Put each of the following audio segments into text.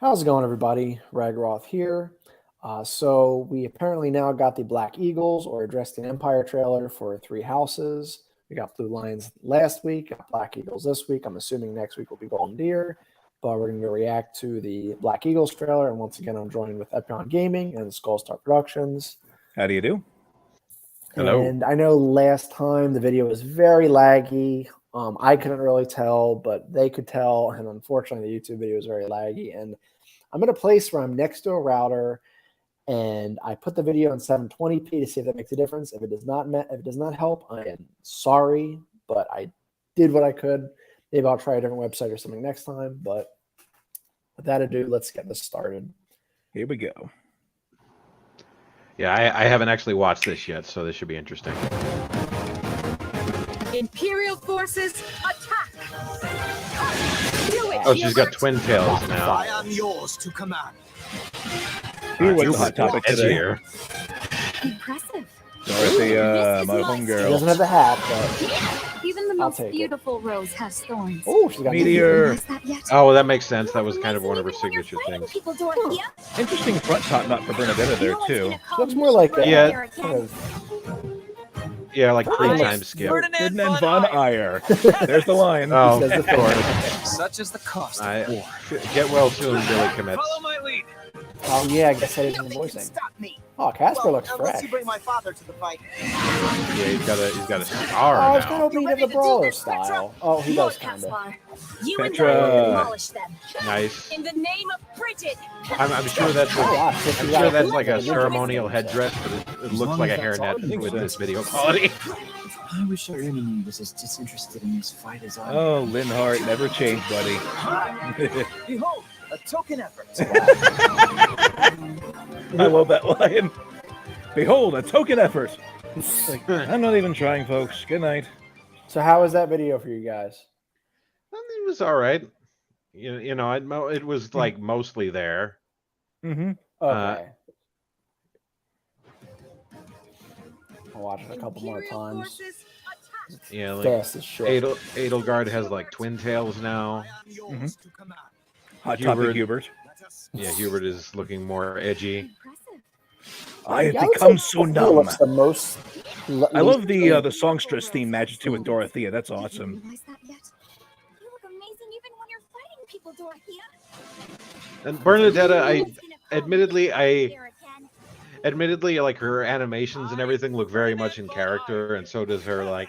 How's it going, everybody? Ragroth here. So we apparently now got the Black Eagles or Adrestian Empire trailer for Three Houses. We got Blue Lions last week, got Black Eagles this week. I'm assuming next week will be Golden Deer, but we're going to react to the Black Eagles trailer. And once again, I'm joined with Epyon Gaming and Skullstar Productions. How do you do? Hello. And I know last time the video was very laggy. I couldn't really tell, but they could tell. And unfortunately, the YouTube video was very laggy. And I'm in a place where I'm next to a router, and I put the video in 720p to see if that makes a difference. If it does not help, I am sorry, but I did what I could. Maybe I'll try a different website or something next time. But with that ado, let's get this started. Here we go. Yeah, I haven't actually watched this yet, so this should be interesting. Imperial forces attack! Oh, she's got twin tails now. I am yours to command. Here was the hot topic today. Here. Impressive. Dorothy, This is my my home She girl. doesn't have the hat, but Even the I'll most take it. beautiful rose has thorns. oh, she's got Meteor. Is that yet? Oh, well, that makes sense. That was kind of one of her signature things. People, Dorothea. Interesting front top knot for Bernadetta there, too. She looks more like a Yeah. kind of Yeah, like Ferdinand. pre-time skip. Ferdinand von Eyre. There's the line. Oh, says the thorn. Such is the cost I, of war. get well soon, Billy commits. Follow my lead. Oh yeah, I guess I didn't Nothing can voicing. stop me. Oh, Casper looks unless fresh. you bring my father to the fight. Yeah, he's got a Oh, scar it's kind now. of beat of the brawler style. Oh, he does kind of. You and Petra. I will demolish them. Nice. In the name of Bridget. I'm sure that's Oh, wow, I'm sure that's like a ceremonial headdress, but it looks like a hairnet with this video quality. I wish our enemy was as disinterested in this fight as I am. Oh, Leonhardt, never change, buddy. Behold, a token effort. I love that line. Behold, a token effort. Like, I'm not even trying, folks. Good night. So how was that video for you guys? It was all right. You know, it was like mostly there. Mm-hmm. Okay. I'll watch it a couple more times. Yeah, like Fast as shit. Edelgard has like twin tails now. I am yours to command. Hot Hubert. topic, Hubert. Let us Yeah, Hubert is looking more edgy. Impressive. I have Yeah, would become say so Sophia numb. looks the most. I love the songstress theme matches too with Dorothea. That's Did you awesome. realize that yet? You look amazing even when you're fighting people, Dorothea. And Bernadetta, admittedly, like her animations and everything look very much in character, and so does her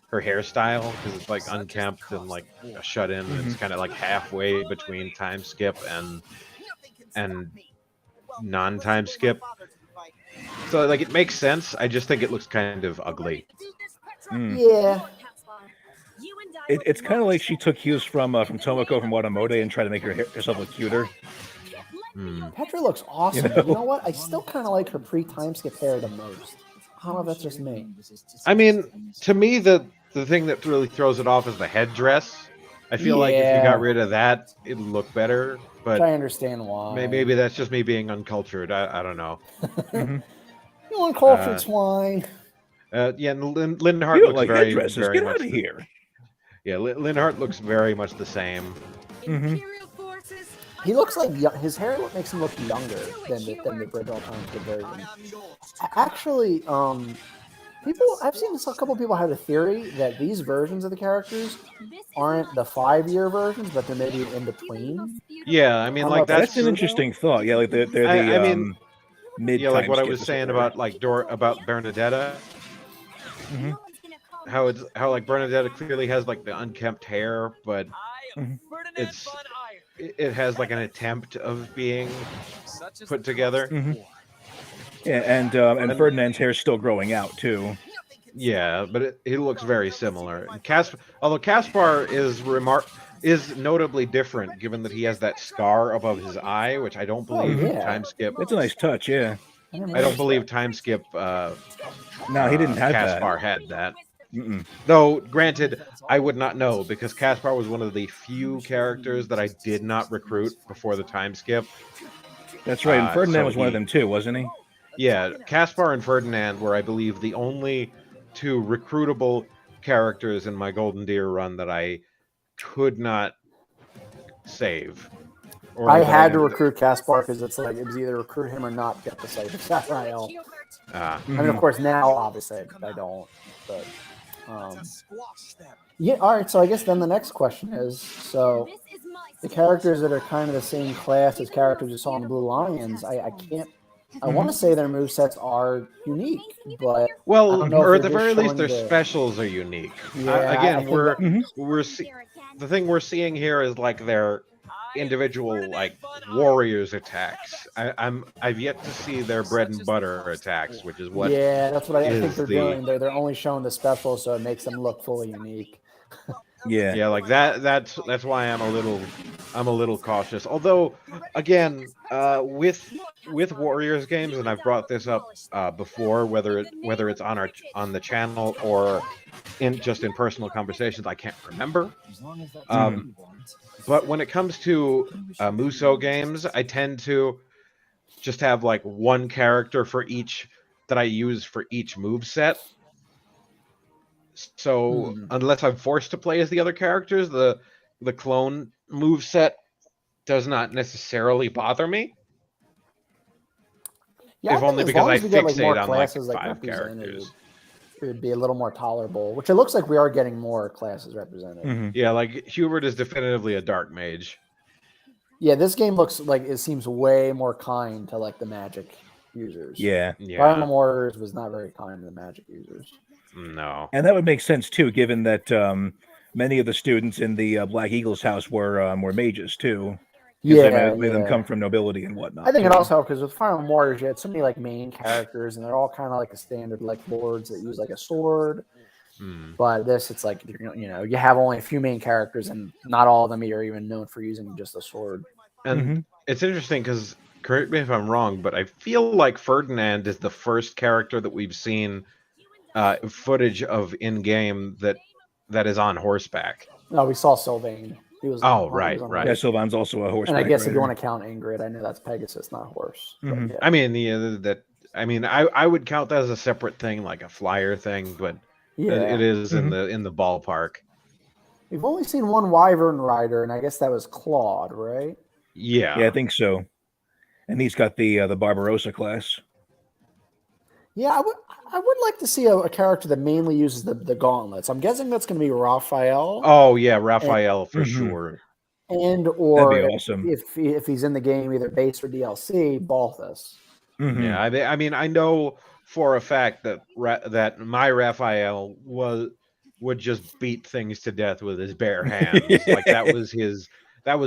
her hairstyle, because it's like unkempt and like shut in. And it's kind of like halfway between time skip and non-time skip. So like it makes sense. I just think it looks kind of ugly. Yeah. It's kind of like she took cues from Tomoko from Watamote and tried to make herself look cuter. Petra looks awesome. You know? But you know what? I still kind of like her pre-time skip hair the most. I don't know if that's just me. I mean, to me, the thing that really throws it off is the headdress. I feel like if you Yeah. got rid of that, it'd look better. But But I understand why. maybe that's just me being uncultured. I don't know. You uncultured swine. Yeah, and Leonhardt You don't looks like very, headdresses? very Get much. out of here. Yeah, Leonhardt looks very much the same. Imperial forces. He looks like his hair makes him look younger than the original time skip version. I am yours. Actually, I've seen a couple people have a theory that these versions of the characters aren't the 5-year versions, but they're maybe in between. Yeah, I mean, I'm like not- that's That's an interesting thought. Yeah, like they're the I mean, mid. yeah, like what I was saying about like about Bernadetta. How like Bernadetta clearly has like the unkempt hair, but I am Ferdinand It's- von Eyre. it has like an attempt of being Such is put the together. cost of war. Yeah, and Ferdinand's hair's still growing out too. Yeah, but he looks very similar. And although Caspar is notably different, given that he has that scar above his eye, which I don't believe yeah. time skip. That's a nice touch. Yeah. I don't believe time skip. No, he didn't have Caspar had that. Mm-mm. Though, granted, I would not know because Caspar was one of the few characters that I did not recruit before the time skip. That's right. And Ferdinand so was one of them too, wasn't he? Yeah, Caspar and Ferdinand were, I believe, the only two recruitable characters in my Golden Deer run that I could not save. Or I that had to didn't- recruit Caspar because it's like it was either recruit him or not get the site of Safrael. Ah. I mean, of course, now obviously I don't. But yeah, all right. So I guess then the next question is: so the characters that are kind of the same class as characters you saw in the Blue Lions, I can't. I want to say their movesets are unique, but I Well, don't know or if at the they're very just least, showing their the- specials are unique. Yeah, I Again, think we're that- the thing we're seeing here is like their individual like warriors attacks. I've yet to see their bread and butter attacks, which is what yeah, that's what I think is they're the- doing. They're only showing the specials, so it makes them look fully unique. Yeah. yeah, like that's why I'm a little cautious. Although, again, with Warriors games, and I've brought this up before, whether it's on the channel or in personal conversations, I can't remember. But when it comes to Muso games, I tend to just have like one character for each that I use for each move set. So unless I'm forced to play as the other characters, the clone move set does not necessarily bother me. Yeah, If only as because long I as we get, fixate more on like classes 5 represented, characters. it would be a little more tolerable. Which it looks like we are getting more classes represented. Yeah, like Hubert is definitively a dark mage. Yeah, this game looks like it seems way more kind to like the magic users. Yeah. Fire Emblem Warriors was not very kind to the magic users. No. And that would make sense too, given that many of the students in the Black Eagles house were mages too. Yeah, many of them come from nobility and whatnot. I think too. it also helped because with Fire Emblem Warriors, you had so many like main characters, and they're all kind of like a standard like lords that use like a sword. But this, it's like you have only a few main characters, and not all of them are even known for using just a sword. And it's interesting because, correct me if I'm wrong, but I feel like Ferdinand is the first character that we've seen footage of in game that is on horseback. No, we saw Sylvain. He was. Right. Yeah, Sylvan's also a horseback. And I guess if you rider. want to count Ingrid, I know that's Pegasus, not horse. But yeah. I mean, I would count that as a separate thing, like a flyer thing, but it is in the ballpark. We've only seen one Wyvern rider, and I guess that was Claude, right? Yeah. Yeah, I think so. And he's got the Barbarossa class. Yeah, I would like to see a character that mainly uses the gauntlets. I'm guessing that's going to be Raphael. Oh yeah, Raphael for sure. And or That'd be awesome. if he's in the game, either base or DLC, Balthus. Yeah, I mean, I know for a fact that that my Raphael would just beat things to death with his bare hands. Like that was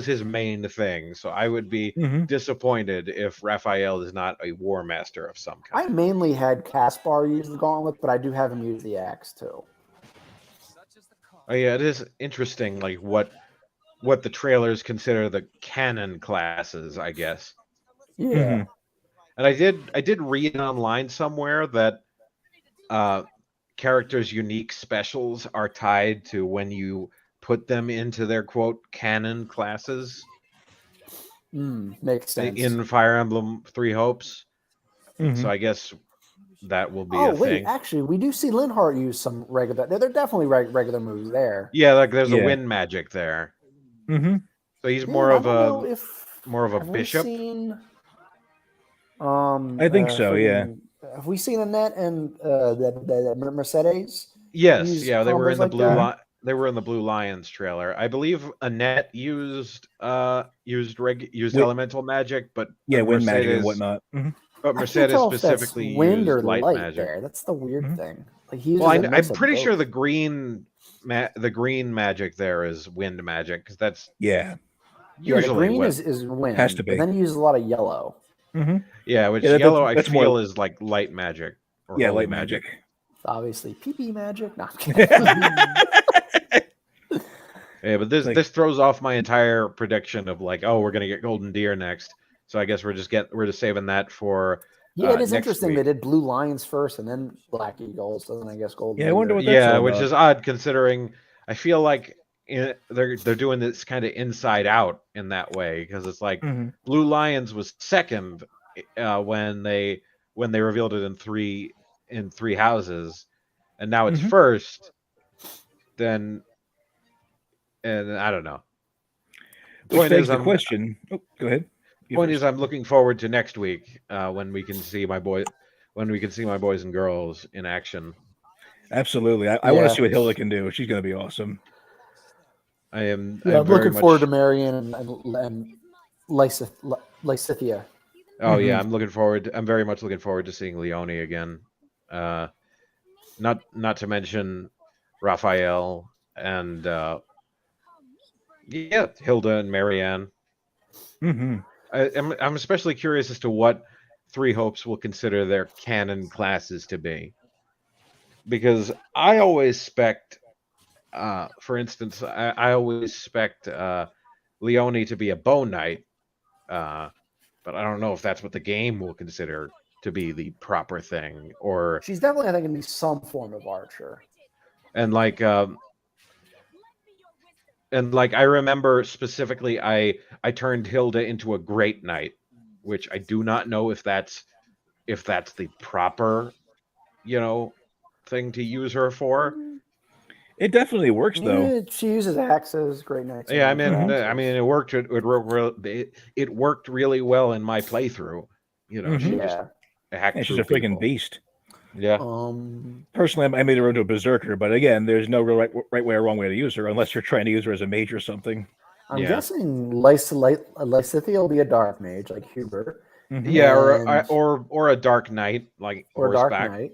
his main thing. So I would be disappointed if Raphael is not a war master of some kind. I mainly had Caspar use the gauntlet, but I do have him use the axe too. Oh yeah, it is interesting, like what the trailers consider the canon classes, I guess. Yeah. And I did read online somewhere that characters' unique specials are tied to when you put them into their quote canon classes. Makes sense. In Fire Emblem Three Hopes. So I guess that will be a thing. Actually, we do see Leonhardt use some regular. They're definitely regular moves there. Yeah, like there's a wind magic there. So he's more of a bishop. I think so. Yeah. Have we seen Annette and the Mercedes? Yes. use Yeah, they were combos in the like blue. that? They were in the Blue Lions trailer. I believe Annette used elemental magic, but wind magic and Mercedes- whatnot. But I can't Mercedes tell if that's specifically wind used or light magic. there. That's the weird thing. Like he uses Well, a I'm mix of pretty sure both. the green magic there is wind magic because that's Yeah. the usually green what, is wind. Has to be. But then he uses a lot of yellow. which Yeah, yellow I that's feel more- is like light magic. Or Yeah, holy light magic. Obviously, PP magic. No, I'm kidding. Yeah, but this throws off my entire prediction of like, oh, we're gonna get Golden Deer next. So I guess we're just saving that for. Yeah, it is next interesting. week. They did Blue Lions first, and then Black Eagles, and then I guess Golden. Yeah, I wonder Deer. what that's all which about. is odd considering I feel like they're doing this kind of inside out in that way because it's like Blue Lions was second when they revealed it in three houses, and now it's first. Then, and I don't know. Which Point begs is, the I'm question. Oh, go ahead. You point first. is, I'm looking forward to next week when we can see my boys and girls in action. Absolutely. I want to Yeah. see what Hilda can do. She's going to be awesome. I am. Yeah, I'm I'm very looking much. forward to Marianne and Cythia. Oh yeah, Mhm. I'm very much looking forward to seeing Leone again. Not to mention Raphael and yeah, Hilda and Marianne. Hmm. I'm especially curious as to what Three Hopes will consider their canon classes to be, because I always spect, for instance, I always spect Leone to be a bone knight, but I don't know if that's what the game will consider to be the proper thing, or She's definitely, I think, going to be some form of archer. and like I remember specifically I turned Hilda into a great knight, which I do not know if that's the proper, thing to use her for. It definitely works, though. Yeah, she uses axes, great knights. Yeah, and I mean it worked. It worked really well in my playthrough. She Mhm. just hacked And she's through a freaking people. beast. Yeah. Personally, I made her into a berserker, but again, there's no real right way or wrong way to use her unless you're trying to use her as a mage or something. I'm Yeah. guessing Lysithia will be a dark mage like Hubert. Mhm. Yeah, And- or a dark knight like or Dark horseback. Knight.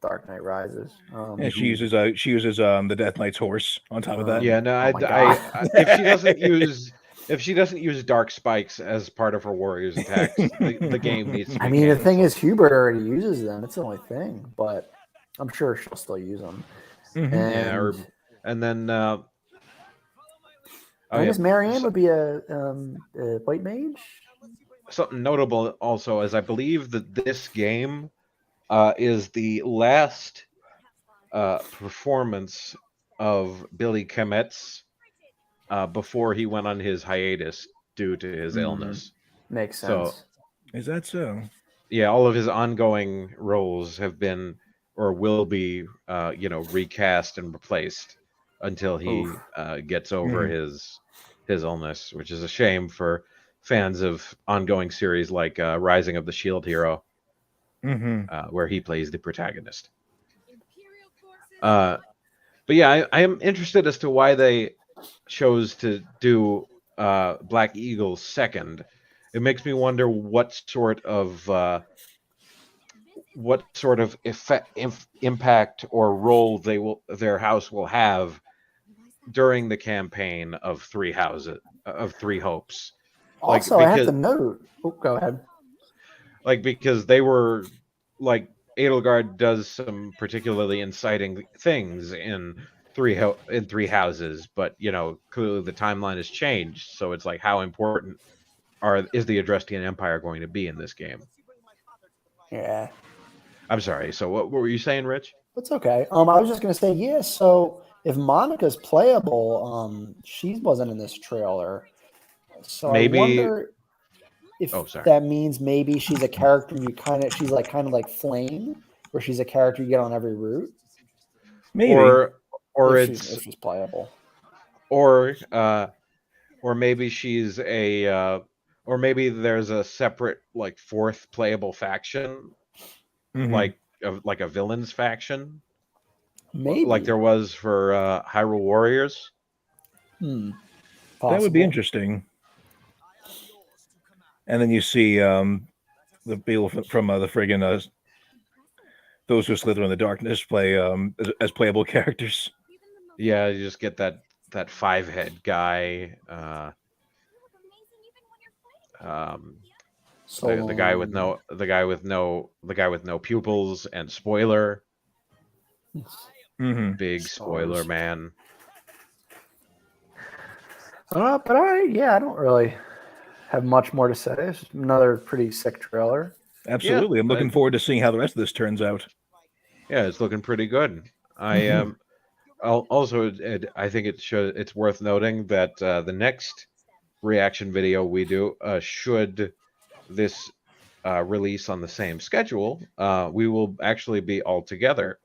Dark Knight Rises. And she uses the Death Knight's horse on top of that. Yeah, no, Oh my God. if she doesn't use dark spikes as part of her warrior's attacks, the game needs to be I mean, the canceled. thing is, Hubert already uses them. It's the only thing, but I'm sure she'll still use them. Mhm. And, Yeah, and then I guess Marianne would be a white mage. something notable also is I believe that this game is the last performance of Billy Kometz before he went on his hiatus due to his illness. Makes So- sense. Is that so? Yeah, all of his ongoing roles have been or will be, recast and replaced until he gets over his illness, which is a shame for fans of ongoing series like Rising of the Shield Hero, where he plays the protagonist. But yeah, I am interested as to why they chose to do Black Eagle second. It makes me wonder what sort of impact or role their house will have during the campaign of Three Hopes. Also, I have to note. Oh, go ahead. Because they were Edelgard does some particularly inciting things in Three Houses, but clearly the timeline has changed. So it's like, how important is the Adrestian Empire going to be in this game? Yeah, I'm sorry. So what were you saying, Rich? that's okay. I was just gonna say, yeah. So if Monica's playable, she wasn't in this trailer. So Maybe- I wonder if that means maybe she's a character she's kind of like Flame, where she's a character you get on every route. Maybe. Or if it's she's playable. or maybe she's or maybe there's a separate fourth playable faction, like a villains faction, Maybe like there was for Hyrule Warriors. That would be interesting. And then you see the people from the friggin' those who slither in the darkness play as playable characters. Yeah, you just get that 5-head guy. The guy with no pupils and spoiler. Big spoiler man. But I don't really have much more to say. It's just another pretty sick trailer. Absolutely. I'm looking forward to seeing how the rest of this turns out. Yeah, it's looking pretty good. I also I think it's worth noting that the next reaction video we do, should this release on the same schedule, we will actually be all together.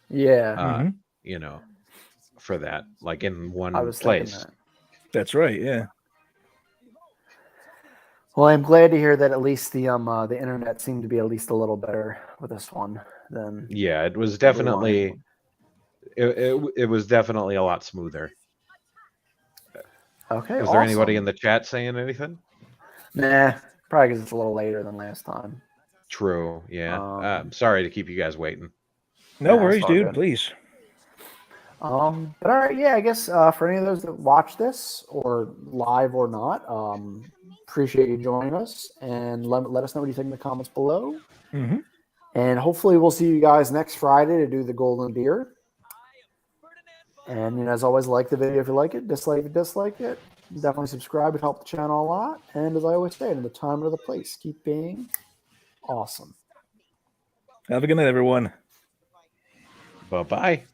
Yeah. For that, in one I was place. thinking That's right. Yeah. Well, I'm glad to hear that at least the internet seemed to be at least a little better with this one than Yeah, it was the real definitely one. it was definitely a lot smoother. Okay. Is there anybody in Awesome. the chat saying anything? Nah, probably because it's a little later than last time. True. Yeah. Um, Sorry to keep you guys waiting. No Nah, it's worries, all dude. good. Please. But all right, yeah, I guess for any of those that watch this or live or not, appreciate you joining us and let us know what you think in the comments below. Mm-hmm. And hopefully we'll see you guys next Friday to do the Golden Deer. And as always, like the video if you like it, dislike if you dislike it. Definitely subscribe, it helps the channel a lot. And as I always say, in the time or the place, keep being awesome. Have a good night, everyone. Bye bye.